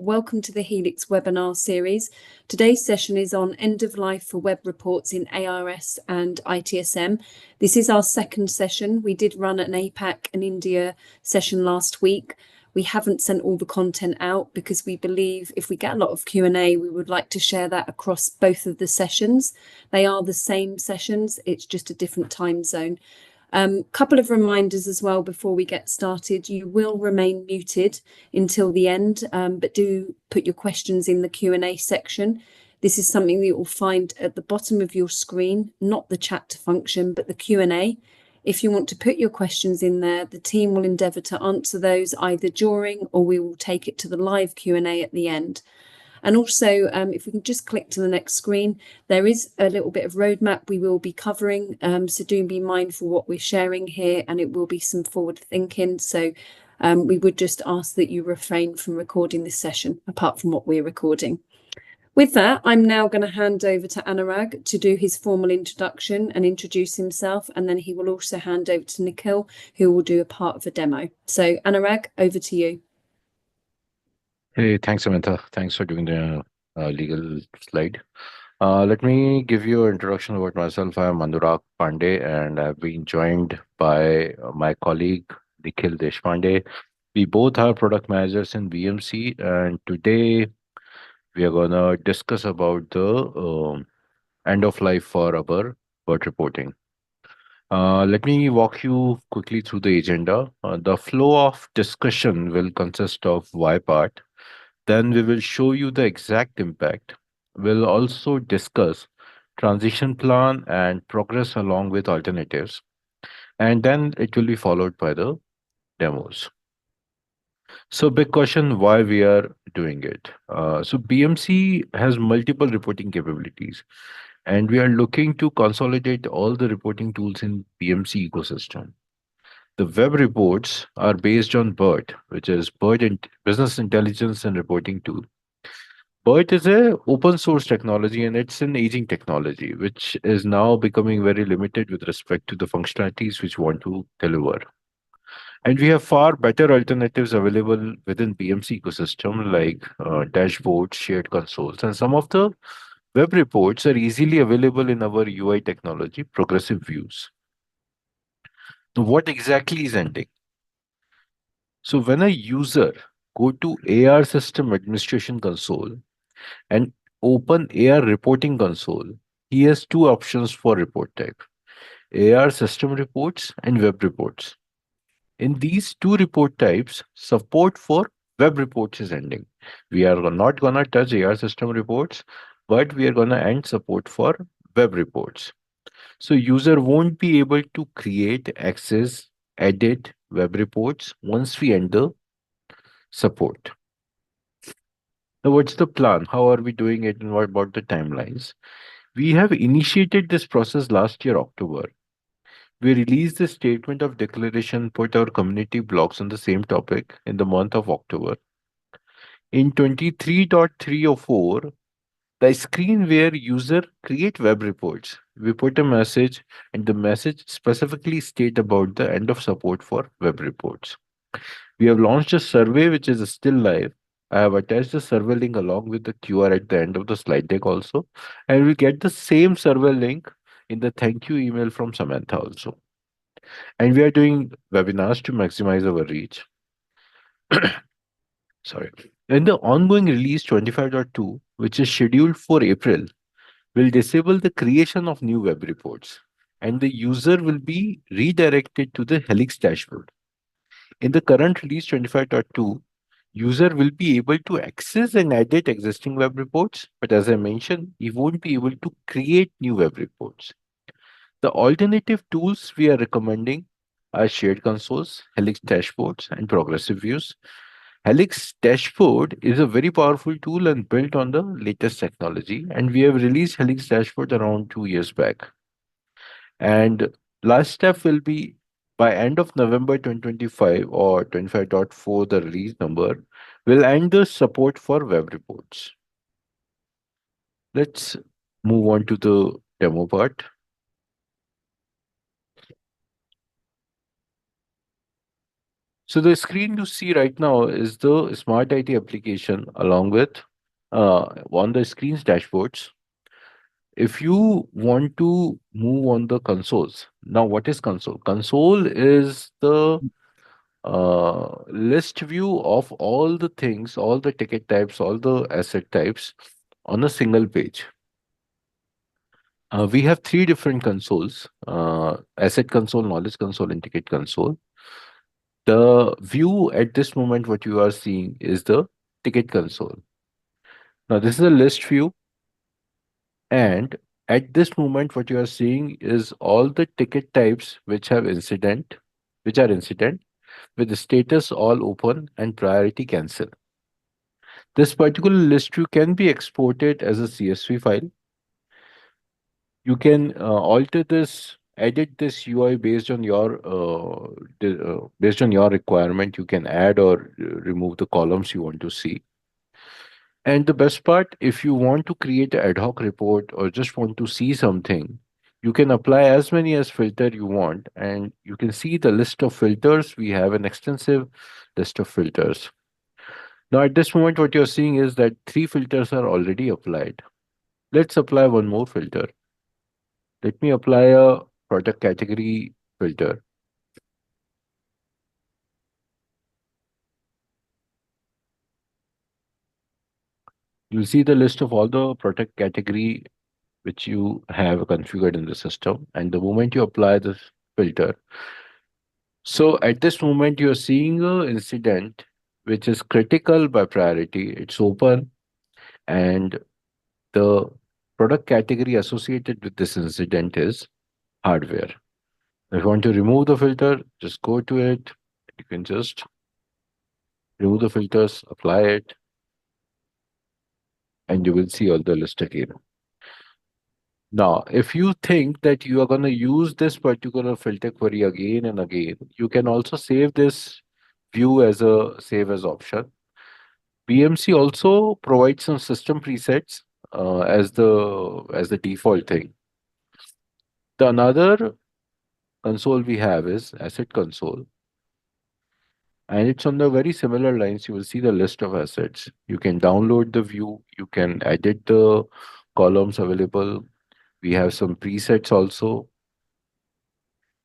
welcome to the Helix webinar series. Today's session is on end of life for web reports in ARS and ITSM. This is our second session. We did run an APAC and India session last week. We haven't sent all the content out because we believe if we get a lot of Q&A, we would like to share that across both of the sessions. They are the same sessions, it's just a different time zone. Couple of reminders as well before we get started. You will remain muted until the end, but do put your questions in the Q&A section. This is something that you'll find at the bottom of your screen, not the chat function, but the Q&A. If you want to put your questions in there, the team will endeavour to answer those either during or we will take it to the live Q&A at the end. And also, if we can just click to the next screen, there is a little bit of roadmap we will be covering. So do be mindful what we're sharing here, and it will be some forward thinking. So we would just ask that you refrain from recording this session, apart from what we're recording. With that, I'm now going to hand over to Anurag to do his formal introduction and introduce himself. And then he will also hand over to Nikhil, who will do a part of a demo. So Anurag, over to you. Hey, thanks, Samantha. Thanks for doing the legal slide. Let me give you an introduction about myself. I am Anurag Pandey, and I've been joined by my colleague, Nikhil Deshpande. We both are product managers in BMC, and today we are going to discuss about the end of life for our BIRT reporting. Let me walk you quickly through the agenda. The flow of discussion will consist of why part. Then we will show you the exact impact. We'll also discuss transition plan and progress along with alternatives. And then it will be followed by the demos. So big question, why we are doing it. So BMC has multiple reporting capabilities, and we are looking to consolidate all the reporting tools in BMC ecosystem. The web reports are based on BIRT, which is Business Intelligence and Reporting Tool. BIRT is a open source technology and it's an aging technology, which is now becoming very limited with respect to the functionalities which we want to deliver. And we have far better alternatives available within BMC ecosystem like dashboards, shared consoles, and some of the web reports are easily available in our UI technology, progressive views. So what exactly is ending? So when a user go to AR System Administration Console and open AR Reporting Console, he has two options for report type: AR System Reports and Web Reports. In these two report types, support for web reports is ending. We are not going to touch AR System Reports, but we are going to end support for web reports. So user won't be able to create, access, edit web reports once we end the support. Now, what's the plan? How are we doing it, and what about the timelines? We have initiated this process last year, October. We released the statement of declaration, put our community blogs on the same topic in the month of October. In 23.304, the screen where user create web reports, we put a message, and the message specifically state about the end of support for web reports. We have launched a survey which is still live. I have attached the survey link along with the QR at the end of the slide deck also, and we'll get the same survey link in the thank you email from Samantha also. And we are doing webinars to maximize our reach. Sorry. In the ongoing release 25.2, which is scheduled for April, will disable the creation of new web reports, and the user will be redirected to the Helix dashboard. In the current release 25.2, user will be able to access and edit existing web reports, but as I mentioned, he won't be able to create new web reports. The alternative tools we are recommending are shared consoles, Helix dashboards, and progressive views. Helix dashboard is a very powerful tool and built on the latest technology, and we have released Helix dashboard around 2 years back. And last step will be by end of November 2025 or 25.4, the release number, will end the support for web reports. Let's move on to the demo part. So the screen you see right now is the Smart IT application along with on the screen's dashboards. If you want to move on the consoles, now what is console? Console is the list view of all the things, all the ticket types, all the asset types on a single page. We have three different consoles: asset console, knowledge console, and ticket console. The view at this moment, what you are seeing is the ticket console. Now, this is a list view, and at this moment, what you are seeing is all the ticket types which are incident, with the status all open and priority cancel. This particular list view can be exported as a CSV file. You can alter this, edit this UI based on your based on your requirement. You can add or remove the columns you want to see. And the best part, if you want to create an ad hoc report or just want to see something, you can apply as many as filter you want, and you can see the list of filters. We have an extensive list of filters. Now, at this moment, what you're seeing is that three filters are already applied. Let's apply one more filter. Let me apply a product category filter. You'll see the list of all the product category which you have configured in the system. And the moment you apply this filter, so at this moment, you're seeing an incident which is critical by priority. It's open, and the product category associated with this incident is hardware. If you want to remove the filter, just go to it. You can just remove the filters, apply it, and you will see all the list again. Now, if you think that you are going to use this particular filter query again and again, you can also save this view as a save as option. BMC also provides some system presets as the default thing. The another console we have is asset console, and it's on the very similar lines. You will see the list of assets. You can download the view. You can edit the columns available. We have some presets also,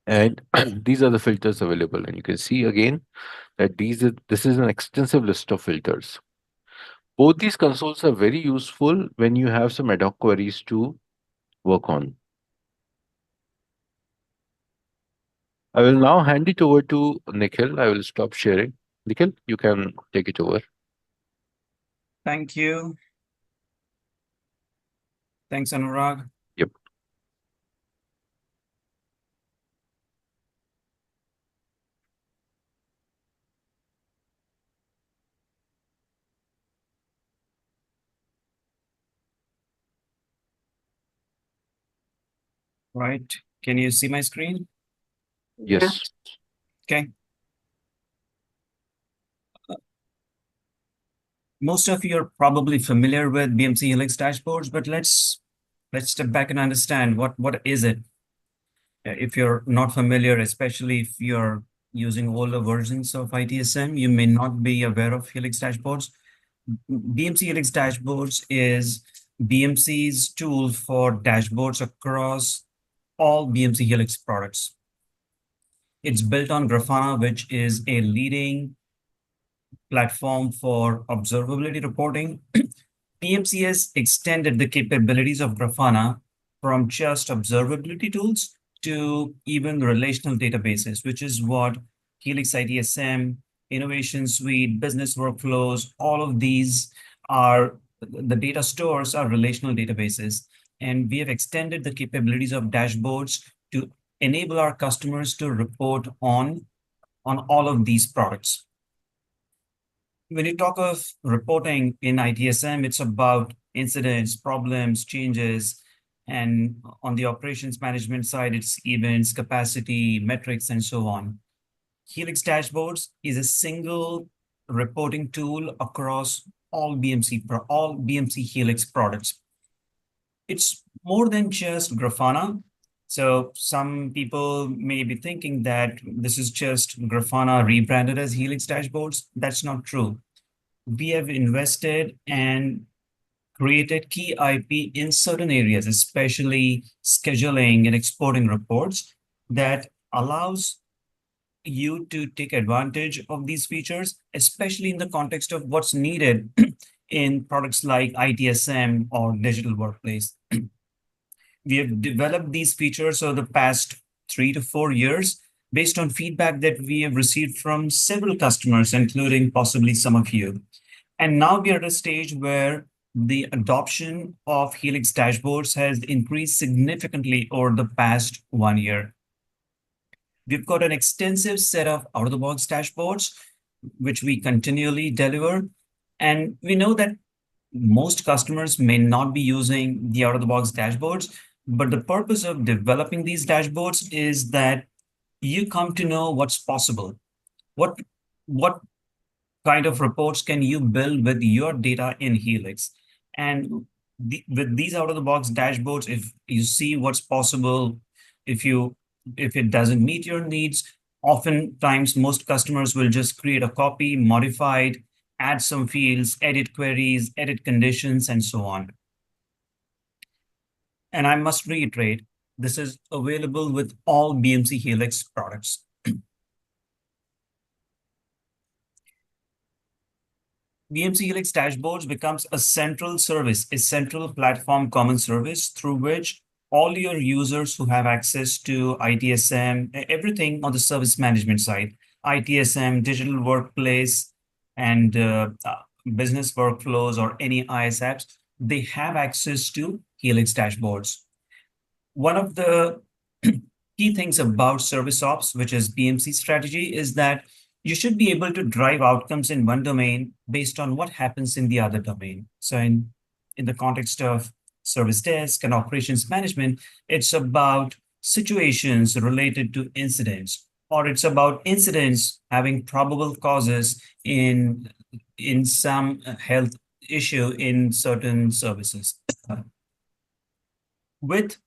and these are the filters available. And you can see again that this is an extensive list of filters. Both these consoles are very useful when you have some ad hoc queries to work on. I will now hand it over to Nikhil. I will stop sharing. Nikhil, you can take it over. Thank you. Thanks, Anurag. Yep. Right. Can you see my screen? Yes. Okay. Most of you are probably familiar with BMC Helix Dashboards, but let's step back and understand what is it. If you're not familiar, especially if you're using older versions of ITSM, you may not be aware of Helix Dashboards. BMC Helix Dashboards is BMC's tool for dashboards across all BMC Helix products. It's built on Grafana, which is a leading platform for observability reporting. BMC has extended the capabilities of Grafana from just observability tools to even relational databases, which is what Helix ITSM, Innovation Suite, business workflows, all of these are the data stores are relational databases. And we have extended the capabilities of dashboards to enable our customers to report on all of these products. When you talk of reporting in ITSM, it's about incidents, problems, changes, and on the operations management side, it's events, capacity, metrics, and so on. Helix Dashboards is a single reporting tool across all BMC Helix products. It's more than just Grafana. So some people may be thinking that this is just Grafana rebranded as Helix Dashboards. That's not true. We have invested and created key IP in certain areas, especially scheduling and exporting reports, that allows you to take advantage of these features, especially in the context of what's needed in products like ITSM or digital workplace. We have developed these features over the past 3 to 4 years based on feedback that we have received from several customers, including possibly some of you. And now we are at a stage where the adoption of Helix dashboards has increased significantly over the past 1 year. We've got an extensive set of out-of-the-box dashboards, which we continually deliver. And we know that most customers may not be using the out-of-the-box dashboards, but the purpose of developing these dashboards is that you come to know what's possible. What kind of reports can you build with your data in Helix? And with these out-of-the-box dashboards, if you see what's possible, if it doesn't meet your needs, oftentimes most customers will just create a copy, modify it, add some fields, edit queries, edit conditions, and so on. And I must reiterate, this is available with all BMC Helix products. BMC Helix Dashboards becomes a central service, a central platform common service through which all your users who have access to ITSM, everything on the service management side, ITSM, digital workplace, and business workflows or any IS apps, they have access to Helix dashboards. One of the key things about service ops, which is BMC strategy, is that you should be able to drive outcomes in one domain based on what happens in the other domain. So in the context of service desk and operations management, it's about situations related to incidents, or it's about incidents having probable causes in some health issue in certain services. With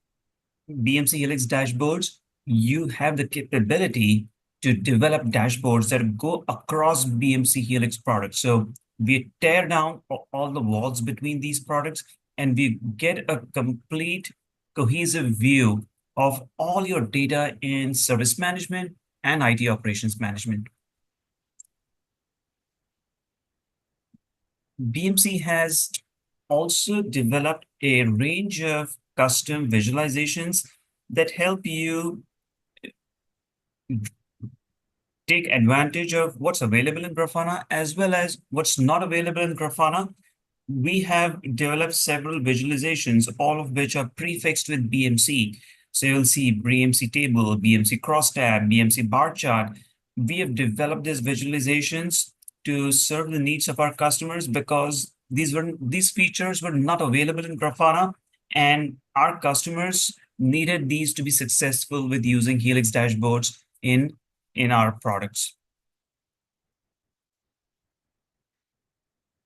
BMC Helix dashboards, you have the capability to develop dashboards that go across BMC Helix products. So we tear down all the walls between these products and we get a complete cohesive view of all your data in service management and IT operations management. BMC has also developed a range of custom visualizations that help you take advantage of what's available in Grafana as well as what's not available in Grafana. We have developed several visualizations, all of which are prefixed with BMC. So you'll see BMC table, BMC crosstab, BMC bar chart. We have developed these visualizations to serve the needs of our customers because these features were not available in Grafana, and our customers needed these to be successful with using Helix dashboards in our products.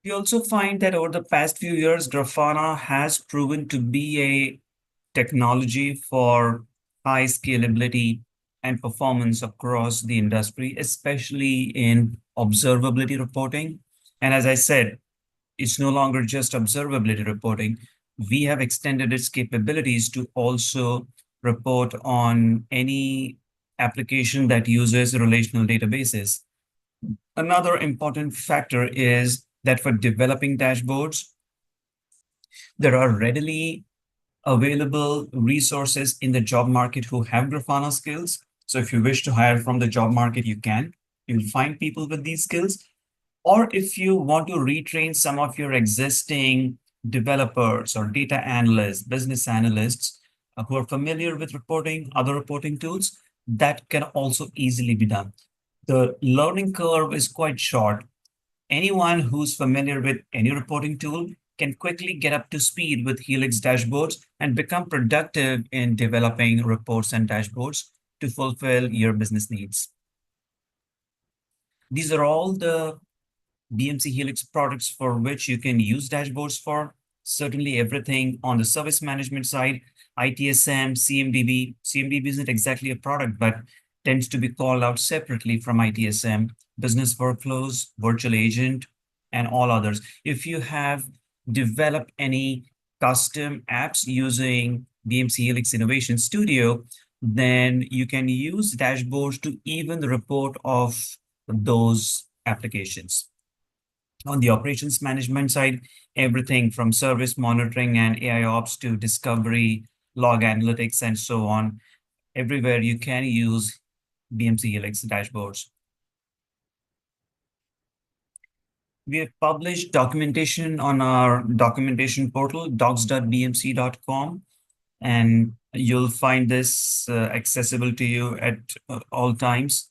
We also find that over the past few years, Grafana has proven to be a technology for high scalability and performance across the industry, especially in observability reporting. And as I said, it's no longer just observability reporting. We have extended its capabilities to also report on any application that uses relational databases. Another important factor is that for developing dashboards, there are readily available resources in the job market who have Grafana skills. So if you wish to hire from the job market, you can. You'll find people with these skills. Or if you want to retrain some of your existing developers or data analysts, business analysts who are familiar with reporting, other reporting tools, that can also easily be done. The learning curve is quite short. Anyone who's familiar with any reporting tool can quickly get up to speed with Helix dashboards and become productive in developing reports and dashboards to fulfill your business needs. These are all the BMC Helix products for which you can use dashboards for. certainly everything on the service management side, ITSM, CMDB. CMDB isn't exactly a product, but tends to be called out separately from ITSM, business workflows, virtual agent, and all others. If you have developed any custom apps using BMC Helix Innovation Studio, then you can use dashboards to even report of those applications. On the operations management side, everything from service monitoring and AI ops to discovery, log analytics, and so on. Everywhere you can use BMC Helix dashboards. We have published documentation on our documentation portal, docs.bmc.com, and you'll find this accessible to you at all times.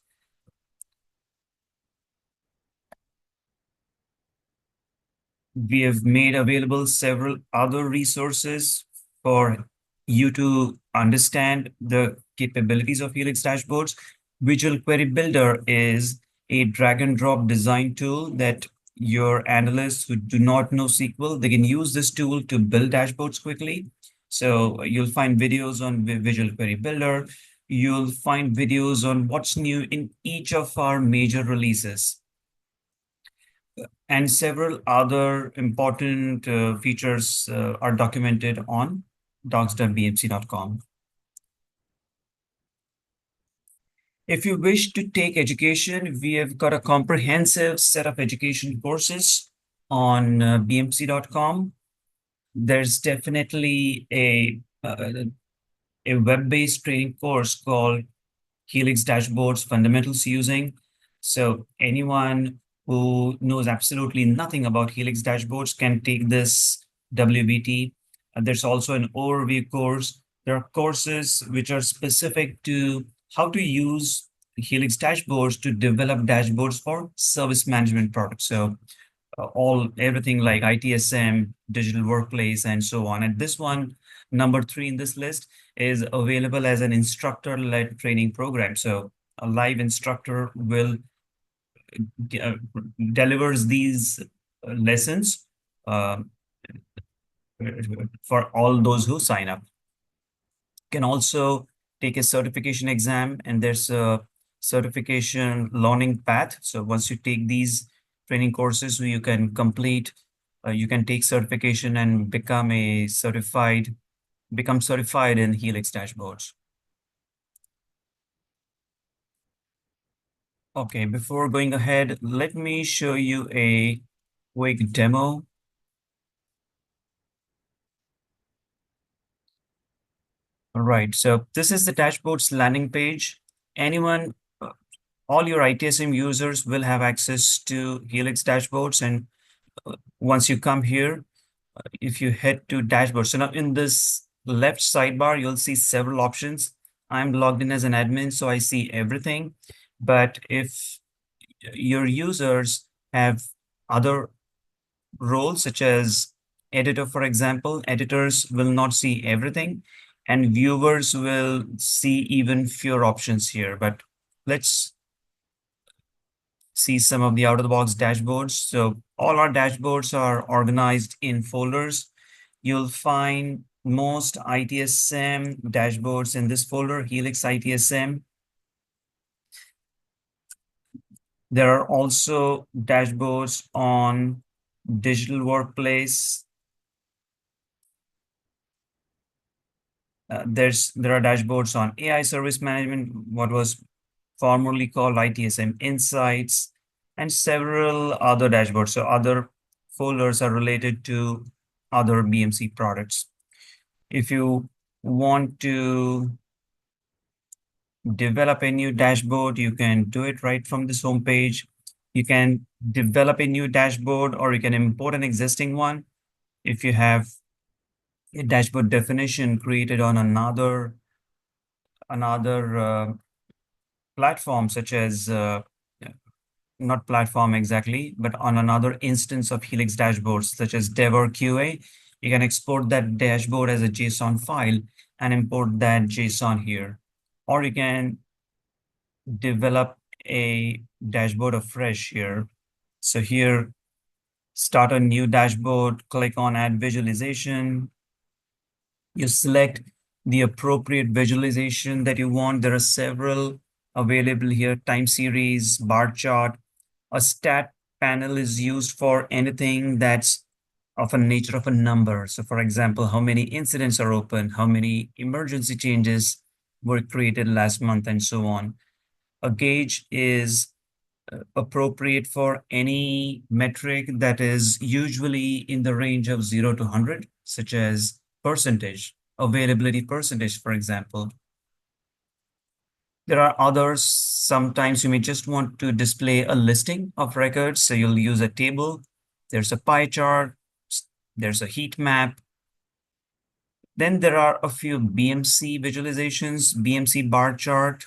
We have made available several other resources for you to understand the capabilities of Helix dashboards. Visual Query Builder is a drag and drop design tool that your analysts who do not know SQL, they can use this tool to build dashboards quickly. So you'll find videos on Visual Query Builder. You'll find videos on what's new in each of our major releases. And several other important features are documented on docs.bmc.com. If you wish to take education, we have got a comprehensive set of education courses on bmc.com. There's definitely a web-based training course called Helix Dashboards Fundamentals Using. So anyone who knows absolutely nothing about Helix dashboards can take this WBT. There's also an overview course. There are courses which are specific to how to use Helix dashboards to develop dashboards for service management products. So everything like ITSM, digital workplace, and so on. And this one, number 3 in this list, is available as an instructor-led training program. So a live instructor will delivers these lessons for all those who sign up. Can also take a certification exam, and there's a certification learning path. So once you take these training courses, you can complete, you can take certification and become certified in Helix dashboards. Okay, before going ahead, let me show you a quick demo. All right, so this is the dashboards landing page. Anyone, all your ITSM users will have access to Helix dashboards. And once you come here, if you head to dashboard, so now in this left sidebar, you'll see several options. I'm logged in as an admin, so I see everything. But if your users have other roles, such as editor, for example, editors will not see everything, and viewers will see even fewer options here. But let's see some of the out-of-the-box dashboards. So all our dashboards are organized in folders. You'll find most ITSM dashboards in this folder, Helix ITSM. There are also dashboards on digital workplace. There are dashboards on AI service management, what was formerly called ITSM Insights, and several other dashboards. So other folders are related to other BMC products. If you want to develop a new dashboard, you can do it right from this homepage. You can develop a new dashboard, or you can import an existing one. If you have a dashboard definition created on another platform, such as not platform exactly, but on another instance of Helix dashboards, such as Dev or QA, you can export that dashboard as a JSON file and import that JSON here. Or you can develop a dashboard afresh here. So here, start a new dashboard, click on Add Visualization. You select the appropriate visualization that you want. There are several available here: time series, bar chart. A stat panel is used for anything that's of a nature of a number. So for example, how many incidents are open, how many emergency changes were created last month, and so on. A gauge is appropriate for any metric that is usually in the range of 0 to 100, such as percentage, availability percentage, for example. There are others. Sometimes you may just want to display a listing of records. So you'll use a table. There's a pie chart. There's a heat map. Then there are a few BMC visualizations, BMC bar chart,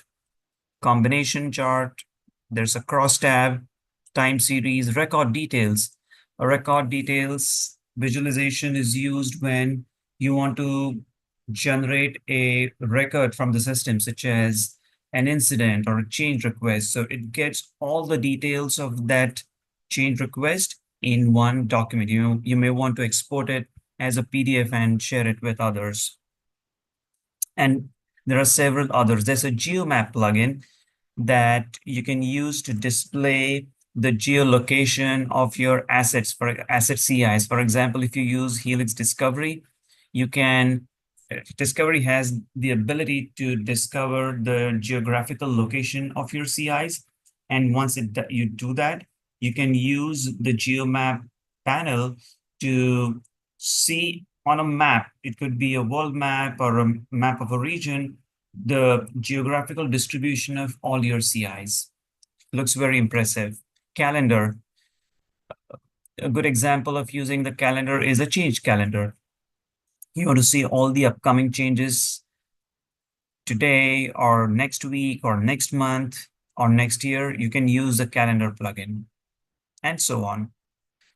combination chart. There's a cross tab, time series, record details. A record details visualization is used when you want to generate a record from the system, such as an incident or a change request. So it gets all the details of that change request in one document. You may want to export it as a PDF and share it with others. And there are several others. There's a GeoMap plugin that you can use to display the geolocation of your assets for asset CIs. For example, if you use Helix Discovery, you can, Discovery has the ability to discover the geographical location of your CIs. And once you do that, you can use the GeoMap panel to see on a map. It could be a world map or a map of a region, the geographical distribution of all your CIs. Looks very impressive. Calendar. A good example of using the calendar is a change calendar. You want to see all the upcoming changes today or next week or next month or next year. You can use the calendar plugin and so on.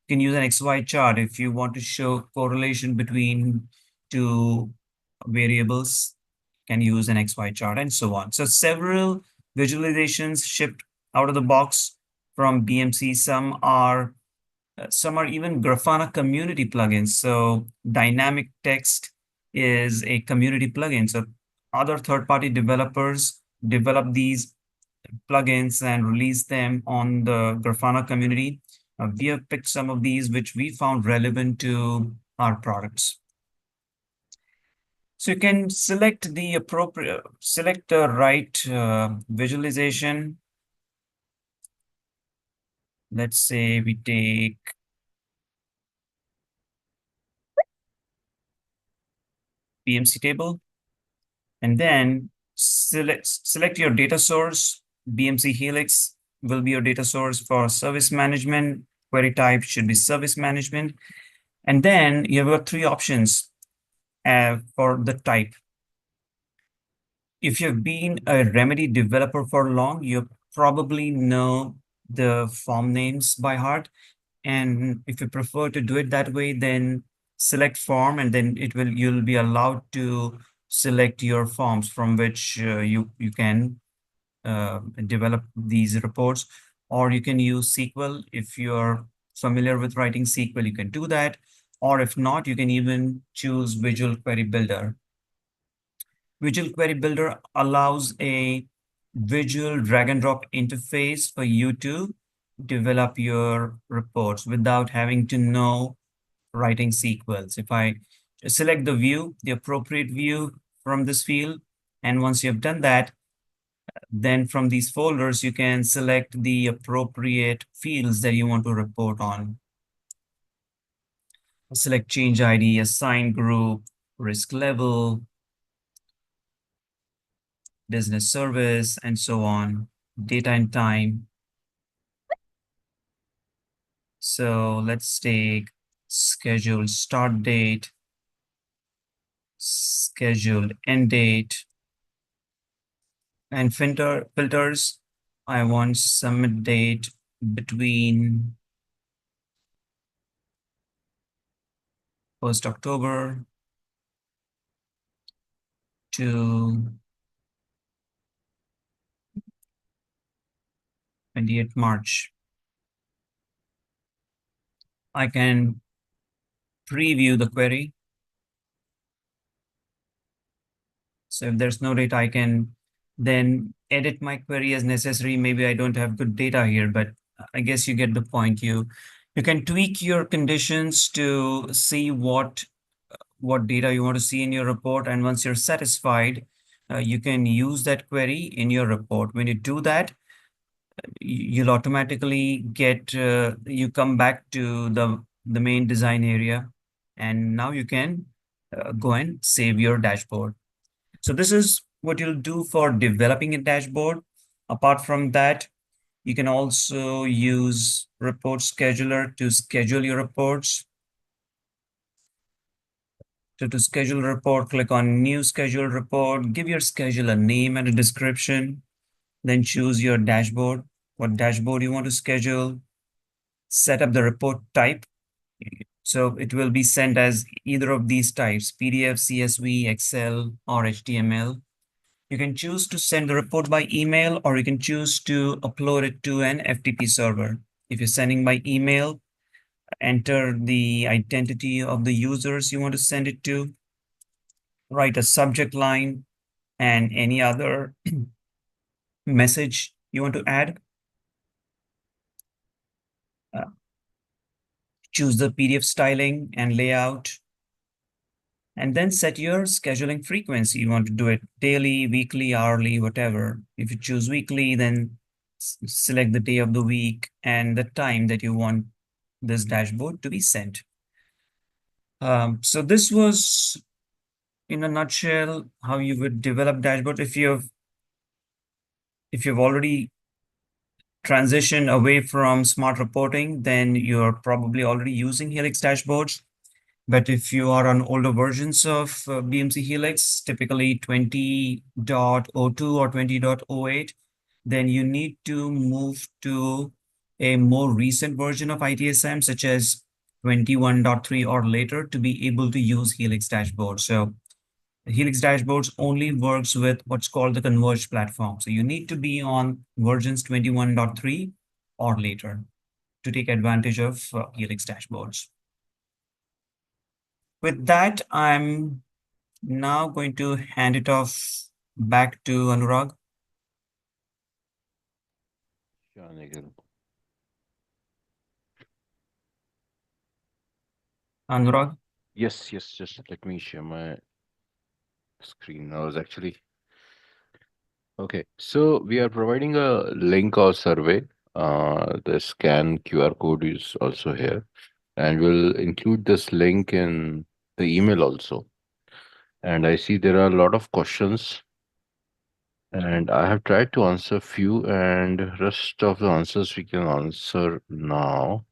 You can use an XY chart if you want to show correlation between two variables. Can use an XY chart and so on. So several visualizations shipped out of the box from BMC. Some are even Grafana community plugins. So dynamic text is a community plugin. So other third-party developers develop these plugins and release them on the Grafana community. We have picked some of these which we found relevant to our products. So you can select the right visualization. Let's say we take BMC table, and then select your data source. BMC Helix will be your data source for service management. Query type should be service management. And then you have got three options for the type. If you've been a remedy developer for long, you probably know the form names by heart. And if you prefer to do it that way, then select form, and then you'll be allowed to select your forms from which you can develop these reports. Or you can use SQL. If you're familiar with writing SQL, you can do that. Or if not, you can even choose Visual Query Builder. Visual Query Builder allows a visual drag and drop interface for you to develop your reports without having to know writing SQLs. If I select the view, the appropriate view from this field, and once you've done that, then from these folders, you can select the appropriate fields that you want to report on. Select change ID, assign group, risk level, business service, and so on, data and time. So let's take scheduled start date, scheduled end date, and filters. I want submit date between 1st October to 28th March. I can preview the query. So if there's no data, I can then edit my query as necessary. Maybe I don't have good data here, but I guess you get the point. You can tweak your conditions to see what data you want to see in your report. And once you're satisfied, you can use that query in your report. When you do that, you'll automatically get, you come back to the main design area, and now you can go and save your dashboard. So this is what you'll do for developing a dashboard. Apart from that, you can also use report scheduler to schedule your reports. So to schedule a report, click on new schedule report, give your schedule a name and a description, then choose your dashboard, what dashboard you want to schedule, set up the report type. So it will be sent as either of these types, PDF, CSV, Excel, or HTML. You can choose to send the report by email, or you can choose to upload it to an FTP server. If you're sending by email, enter the identity of the users you want to send it to, write a subject line and any other message you want to add. Choose the PDF styling and layout, and then set your scheduling frequency. You want to do it daily, weekly, hourly, whatever. If you choose weekly, then select the day of the week and the time that you want this dashboard to be sent. So this was, in a nutshell, how you would develop dashboard. If you've already transitioned away from smart reporting, then you're probably already using Helix dashboards. But if you are on older versions of BMC Helix, typically 20.02 or 20.08, then you need to move to a more recent version of ITSM, such as 21.3 or later, to be able to use Helix dashboards. So Helix dashboards only works with what's called the converged platform. So you need to be on versions 21.3 or later to take advantage of Helix dashboards. With that, I'm now going to hand it off back to Anurag. Sure, Nikhil. Anurag? Yes, just let me share my screen. I was actually okay. So we are providing a link or survey. The scan QR code is also here, and we'll include this link in the email also. And I see there are a lot of questions, and I have tried to answer few, and rest of the answers we can answer now.